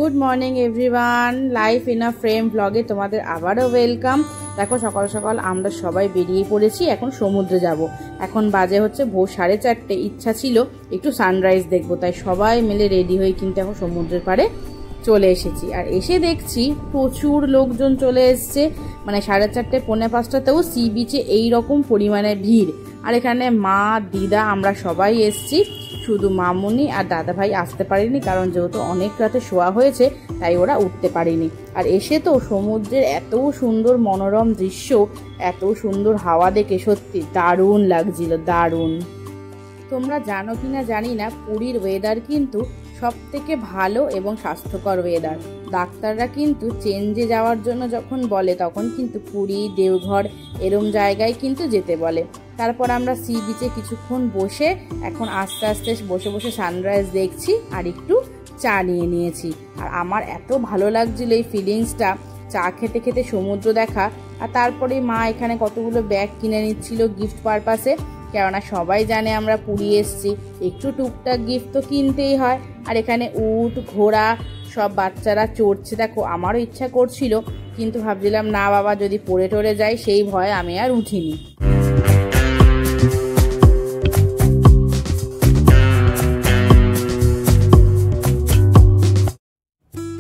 Good morning everyone life in a frame ब्लगे तुम्हारे आबारो वेलकाम। देखो सकाल सकाल आमरा सबाई बेरिये पड़ेछि एखन समुद्रे जाबो। एखन बाजे होच्छे भोर 4:30। इच्छा छिलो एकटु सानराइज देखबो, ताई सबाई मिले रेडी हये किन्तु एखन समुद्रेर पाड़े चले एसेछि। आर एसे देखछि प्रचुर लोकजन चले एसेছে, মানে 4:30 পৌনে 5টাতেও সি বিচে এই রকম পরিমাণে ভিড়। আর এখানে মা দিদা আমরা সবাই এসেছি, শুধু মামুনি আর দাদা ভাই আসতে পারেনি, কারণ যেহেতু অনেক রাতে শোয়া হয়েছে তাই ওরা উঠতে পারেনি। আর এসে তো সমুদ্রের এত সুন্দর মনোরম দৃশ্য, এত সুন্দর হাওয়া দেখে সত্যি দারুণ লাগছিল, দারুণ। তোমরা জানো কিনা জানি না, পুরীর ওয়েদার কিন্তু সবথেকে ভালো এবং স্বাস্থ্যকর ওয়েদার। ডাক্তাররা কিন্তু চেঞ্জে যাওয়ার জন্য যখন বলে তখন কিন্তু পুরী, দেওঘর এরম জায়গায় কিন্তু যেতে বলে। তারপর আমরা সি বিচে কিছুক্ষণ বসে এখন আস্তে আস্তে বসে বসে সানরাইজ দেখছি আর একটু চা নিয়ে নিয়েছি। আর আমার এত ভালো লাগছিল এই ফিলিংসটা, চা খেতে খেতে সমুদ্র দেখা। আর তারপরে মা এখানে কতগুলো ব্যাগ কিনে নিচ্ছিল গিফট পারপাসে, কেননা সবাই জানে আমরা পুরী এসছি, একটু টুকটাক গিফট তো কিনতেই হয়। আর এখানে উট ঘোড়া সব বাচ্চারা চড়ছে, দেখো আমারও ইচ্ছা করছিল, কিন্তু ভাবছিলাম না বাবা যদি পড়ে টরে যায় সেই ভয়ে আমি আর উঠিনি।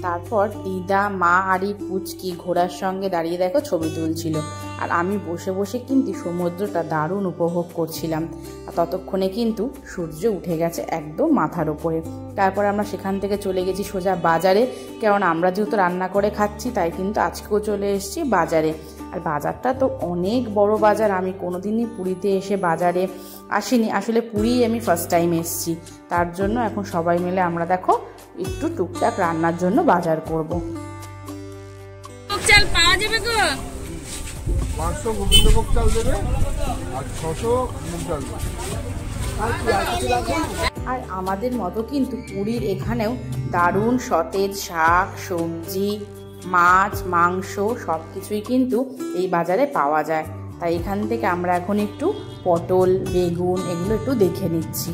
তারপর দিদা মা আরি পুচকি ঘোড়ার সঙ্গে দাঁড়িয়ে দেখো ছবি তুলছিল, আর আমি বসে বসে কিন্তু সমুদ্রটা দারুণ উপভোগ করছিলাম। আর ততক্ষণে কিন্তু সূর্য উঠে গেছে একদম মাথার উপরে। তারপর আমরা সেখান থেকে চলে গেছি সোজা বাজারে, কারণ আমরা যেহেতু রান্না করে খাচ্ছি তাই কিন্তু আজকেও চলে এসেছি বাজারে। আর বাজারটা তো অনেক বড় বাজার, আমি কোনোদিনই পুরীতে এসে বাজারে আসিনি, আসলে পুরী আমি ফার্স্ট টাইম এসেছি। তার জন্য এখন সবাই মিলে আমরা দেখো একটু টুকটাক রান্নার জন্য বাজার করব। চাল পাওয়া যাবে গো, 500 গোবিন্দভোগ চাল দেবে আর 600 মুগ ডাল। আর আমাদের মতো কিন্তু পুরীর এখানেও দারুণ সতেজ শাক সবজি মাছ মাংস সব কিছুই কিন্তু এই বাজারে পাওয়া যায়। তাই এখান থেকে আমরা এখন একটু পটল বেগুন এগুলো একটু দেখে নিচ্ছি।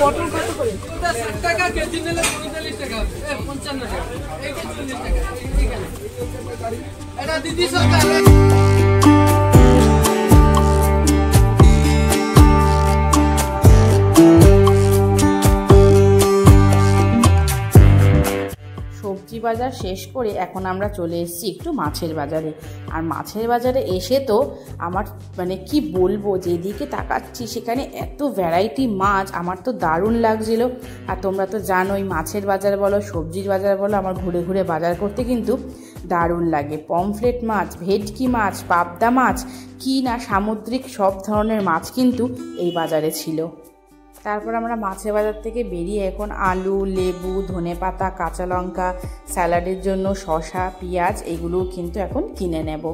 পটল কত করে? 10 টাকা কেজি নিলে 45 টাকা, 55 টাকা, এই 40 টাকা, ঠিক আছে এটা দিদি সরকার। সবজি বাজার শেষ করে এখন আমরা চলে এসেছি একটু মাছের বাজারে। আর মাছের বাজারে এসে তো আমার মানে কি বলবো, যেদিকে তাকাচ্ছি সেখানে এত ভ্যারাইটি মাছ, আমার তো দারুণ লাগছিল। আর তোমরা তো জানোই মাছের বাজার বলো সবজির বাজার বলো, আমার ঘুরে ঘুরে বাজার করতে কিন্তু দারুণ লাগে। পমফ্লেট মাছ, ভেটকি মাছ, পাবদা মাছ, কি না সামুদ্রিক সব ধরনের মাছ কিন্তু এই বাজারে ছিল। তারপর আমরা মাছের বাজার থেকে বেরিয়ে এখন আলু লেবু ধনেপাতা কাঁচা লঙ্কা স্যালাডের জন্য শসা পেঁয়াজ এগুলোও কিন্তু এখন কিনে নেব।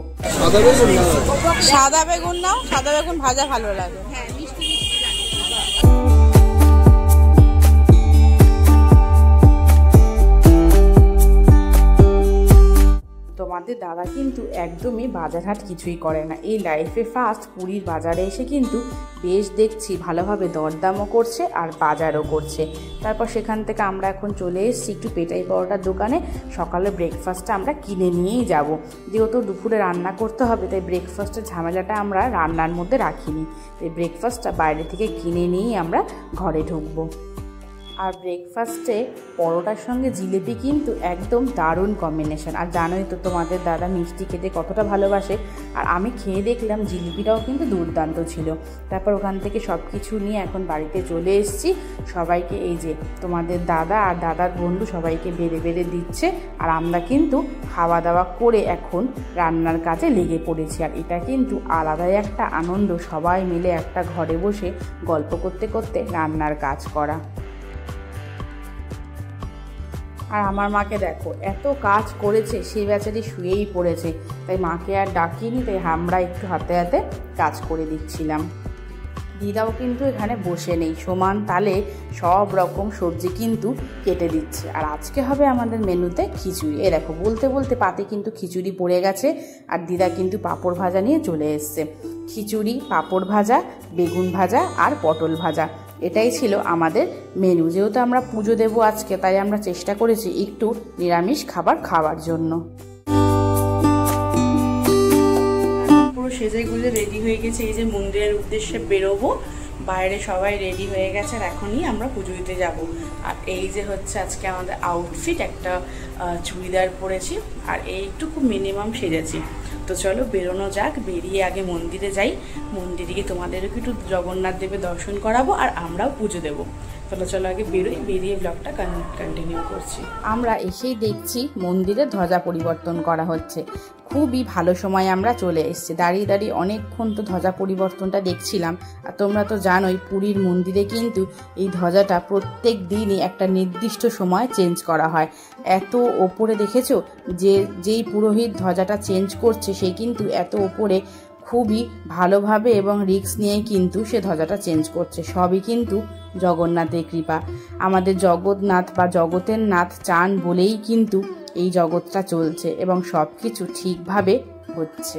সাদা বেগুন নাও, সাদা বেগুন ভাজা ভালো লাগে। হ্যাঁ মিষ্টি তোমাদের দাদা কিন্তু একদমই বাজার হাট কিছুই করে না, এই লাইফে ফার্স্ট পুরীর বাজারে এসে কিন্তু বেশ দেখছি ভালোভাবে দরদামও করছে আর বাজারও করছে। তারপর সেখান থেকে আমরা এখন চলে এসেছি একটু পেটাই পরোটার দোকানে, সকালে ব্রেকফাস্টটা আমরা কিনে নিয়েই যাব, যেহেতু দুপুরে রান্না করতে হবে তাই ব্রেকফাস্টের ঝামেলাটা আমরা রান্নার মধ্যে রাখিনি, তাই ব্রেকফাস্টটা বাইরে থেকে কিনে নিয়েই আমরা ঘরে ঢুকবো। আর ব্রেকফাস্টে পরোটার সঙ্গে জিলিপি কিন্তু একদম দারুণ কম্বিনেশন। আর জানোই তো তোমাদের দাদা মিষ্টি খেতে কতটা ভালোবাসে, আর আমি খেয়ে দেখলাম জিলিপিটাও কিন্তু দুর্দান্ত ছিল। তারপর ওখান থেকে সব কিছু নিয়ে এখন বাড়িতে চলে এসেছি। সবাইকে এই যে তোমাদের দাদা আর দাদার বন্ধু সবাইকে বেড়ে বেড়ে দিচ্ছে, আর আমরা কিন্তু খাওয়া দাওয়া করে এখন রান্নার কাজে লেগে পড়েছি। আর এটা কিন্তু আলাদাই একটা আনন্দ, সবাই মিলে একটা ঘরে বসে গল্প করতে করতে রান্নার কাজ করা। আর আমার মাকে দেখো এত কাজ করেছে, সেই বেচারি শুয়েই পড়েছে, তাই মাকে আর ডাকিনি, তাই আমরা একটু হাতে হাতে কাজ করে দিচ্ছিলাম। দিদাও কিন্তু এখানে বসে নেই, সমান তালে সব রকম সবজি কিন্তু কেটে দিচ্ছে। আর আজকে হবে আমাদের মেনুতে খিচুড়ি। এ দেখো বলতে বলতে পাতে কিন্তু খিচুড়ি পড়ে গেছে, আর দিদা কিন্তু পাঁপড় ভাজা নিয়ে চলে এসছে। খিচুড়ি পাঁপড় ভাজা বেগুন ভাজা আর পটল ভাজা এটাই ছিল আমাদের মেনু। যেহেতু আমরা পুজো দেবো আজকে, তাই আমরা চেষ্টা করেছি একটু নিরামিষ খাবার খাওয়ার জন্য। পুরো সেজে গুজে রেডি হয়ে গেছে, এই যে মন্দিরের উদ্দেশ্যে বেরোবো। বাইরে সবাই রেডি হয়ে গেছে আর এখনই আমরা পুজো দিতে যাব। আর এই যে হচ্ছে আজকে আমাদের আউটফিট, একটা চুড়িদার পরেছি আর এইটুকু মিনিমাম সেজেছি। তো চলো বেরোনো যাক, বেরিয়ে আগে মন্দিরে যাই। মন্দিরে গিয়ে তোমাদেরকে একটু জগন্নাথ দেবের দর্শন করাবো আর আমরাও পুজো দেবো। চলো আগে বেরোই, বেরিয়ে ব্লগটা কন্টিনিউ করছি। আমরা এসেই দেখছি মন্দিরে ধ্বজা পরিবর্তন করা হচ্ছে। খুবই ভালো সময় আমরা চলে এসেছি। দাঁড়িয়ে দাঁড়িয়ে অনেকক্ষণ তো ধ্বজা পরিবর্তনটা দেখছিলাম। আর তোমরা তো জানোই পুরীর মন্দিরে কিন্তু এই ধ্বজাটা প্রত্যেক দিনই একটা নির্দিষ্ট সময় চেঞ্জ করা হয়। এত ওপরে দেখেছো যেই পুরোহিত ধ্বজাটা চেঞ্জ করছে সে কিন্তু এত ওপরে খুবই ভালোভাবে এবং রিস্ক নিয়ে কিন্তু সে ধ্বজাটা চেঞ্জ করছে। সবই কিন্তু জগন্নাথের কৃপা। আমাদের জগন্নাথ বা জগতের নাথ চান বলেই কিন্তু এই জগৎটা চলছে এবং সব কিছু ঠিকভাবে হচ্ছে।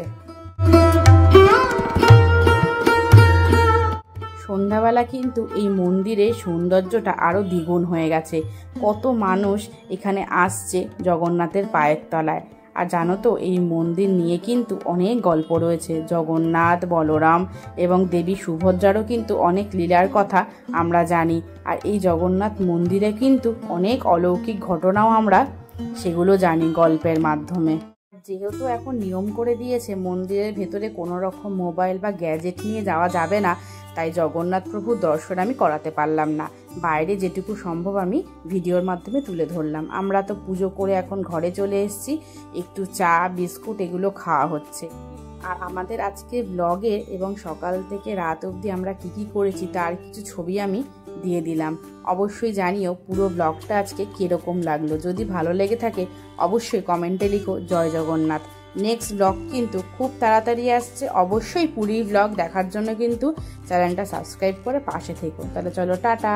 সন্ধ্যাবেলা কিন্তু এই মন্দিরের সৌন্দর্যটা আরও দ্বিগুণ হয়ে গেছে। কত মানুষ এখানে আসছে জগন্নাথের পায়ের তলায়। আর জানো তো এই মন্দির নিয়ে কিন্তু অনেক গল্প রয়েছে। জগন্নাথ, বলরাম এবং দেবী সুভদ্রারও কিন্তু অনেক লীলার কথা আমরা জানি। আর এই জগন্নাথ মন্দিরে কিন্তু অনেক অলৌকিক ঘটনাও আমরা সেগুলো জানি গল্পের মাধ্যমে। যেহেতু এখন নিয়ম করে দিয়েছে মন্দিরের ভেতরে কোনো রকম মোবাইল বা গ্যাজেট নিয়ে যাওয়া যাবে না, তাই জগন্নাথ প্রভুর দর্শন আমি করাতে পারলাম না। বাইরে যেটুকু সম্ভব আমি ভিডিওর মাধ্যমে তুলে ধরলাম। আমরা তো পুজো করে এখন ঘরে চলে এসেছি, একটু চা বিস্কুট এগুলো খাওয়া হচ্ছে। আর আমাদের আজকে ব্লগে এবং সকাল থেকে রাত অবধি আমরা কি করেছি তার কিছু ছবি আমি দিয়ে দিলাম। অবশ্যই জানিও পুরো ব্লগটা আজকে কীরকম লাগলো। যদি ভালো লেগে থাকে অবশ্যই কমেন্টে লিখো জয় জগন্নাথ। নেক্সট ব্লগ কিন্তু খুব তাড়াতাড়ি আসছে। অবশ্যই পুরীর ব্লগ দেখার জন্য কিন্তু চ্যানেলটা সাবস্ক্রাইব করে পাশে থেকো। তাহলে চলো টাটা।